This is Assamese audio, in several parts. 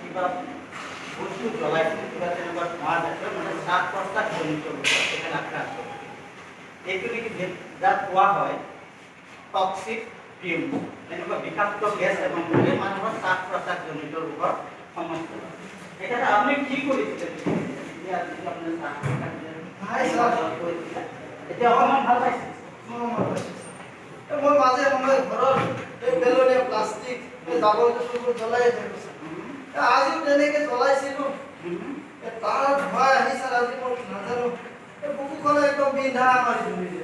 কিবা বস্তু জ্বলাইছে কিবা তেনেকুৱা ধোঁৱা জাতীয় মানে শ্বাস প্ৰশ্বাসজনিত ৰোগত তেখেত আক্ৰান্ত হয়। এইটো নেকি যাক কোৱা হয় টক্সিক ফিউম, এনেকুৱা বিষাক্ত গেছ এবং মানুহৰ শ্বাস প্ৰশ্বাসজনিত ৰোগৰ সমস্যা হয়। তেখেতে আপুনি কি কৰিছিলে এতিয়া অকণমান ভাল পাইছে? মই মাজে সময়ে ঘৰৰ এই পেলনীয়া প্লাষ্টিক জাবৰ জোঁথৰবোৰ জ্বলাই থাকোঁ। আজিও তেনেকে জ্বলাইছিলোঁ, তাৰ ধোঁৱা আহিছে আজি মই নাজানো। এই বুকুখনে একদম বিন্ধা মাৰি ধৰিলে।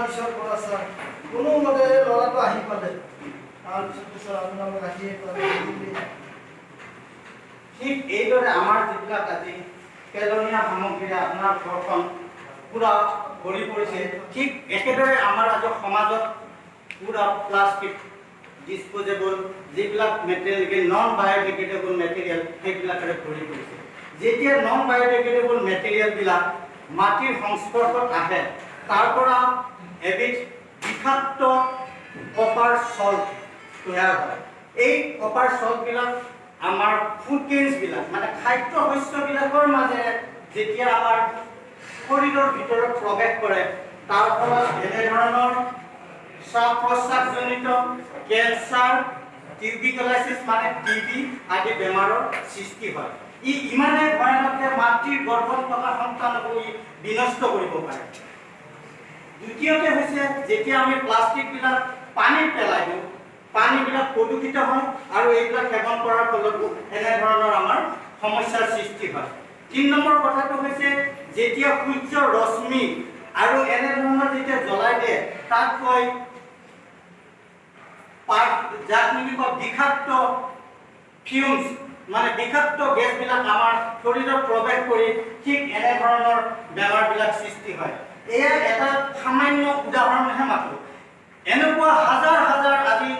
পিছৰ পৰা ছাৰ কোনোমতে ল'ৰাটো আহি পালে, তাৰপিছতে ছাৰ আপোনালোক আহিয়ে পালে। ঠিক এইদৰে আমাৰ যিবিলাক আজি পেলনীয়া সামগ্ৰীৰে আপোনাৰ ঘৰখন পুৰা ভৰি পৰিছে, ঠিক একেদৰে আমাৰ আজি সমাজত পুৰা প্লাষ্টিক ডিছপ'জেবল যিবিলাক মেটেৰিয়েল নন বায়'ডিগ্ৰেডেবল মেটেৰিয়েল সেইবিলাকেৰে ভৰি পৰিছে। যেতিয়া নন বায়'ডিগ্ৰেডেবল মেটেৰিয়েলবিলাক মাটিৰ সংস্পৰ্শত আহে তাৰ পৰা এবিধ বিষাক্ত কপাৰ চল্ট তৈয়াৰ হয়। এই কপাৰ চল্টবিলাক আমাৰ ফুড গ্ৰেইনছবিলাক মানে খাদ্য শস্যবিলাকৰ মাজেৰে যেতিয়া আমাৰ শৰীৰৰ ভিতৰত প্ৰৱেশ কৰে তাৰ ফলত এনেধৰণৰ শ্বাস প্ৰশ্বাসজনিত কেঞ্চাৰ, টিউবিকুলাইচিছ মানে টিবি আদি বেমাৰৰ সৃষ্টি হয়। ই ইমানে ভয়ানক যে মাতৃৰ গৰ্ভত থকা সন্তানকো ই বিনষ্ট কৰিব পাৰে। দ্বিতীয়তে হৈছে যেতিয়া আমি প্লাষ্টিকবিলাক পানীত পেলাই দিওঁ, পানীবিলাক প্ৰদূষিত হয় আৰু এইবিলাক সেৱন কৰাৰ ফলতো এনেধৰণৰ আমাৰ সমস্যাৰ সৃষ্টি হয়। ৩ নম্বৰ কথাটো হৈছে যেতিয়া সূৰ্যৰ ৰশ্মি আৰু এনেধৰণৰ যেতিয়া জ্বলাই দিয়ে তাতকৈ যাক নেকি কয় বিষাক্ত ফিউমছ মানে বিষাক্ত গেছবিলাক আমাৰ শৰীৰত প্ৰৱেশ কৰি ঠিক এনেধৰণৰ বেমাৰবিলাক সৃষ্টি হয়। এয়া এটা সামান্য উদাহৰণহে মাত্ৰ। এনেকুৱা হাজাৰ হাজাৰ আজি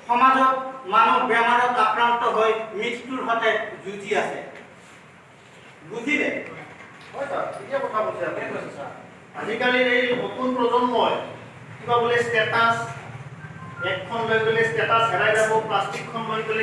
সমাজত মানুহ বেমাৰত আক্ৰান্ত হৈ মৃত্যুৰ সৈতে যুঁজি আছে। বুজিলে? হয় ছাৰ, ঠিকে কথা কৈছে আপুনি। কৈছে ছাৰ আজিকালিৰ এই নতুন প্ৰজন্মই কিবা বোলে ষ্টেটাছ, একখন লৈ গ'লে ষ্টেটাছ হেৰাই যাব, প্লাষ্টিকখন লৈ গ'লে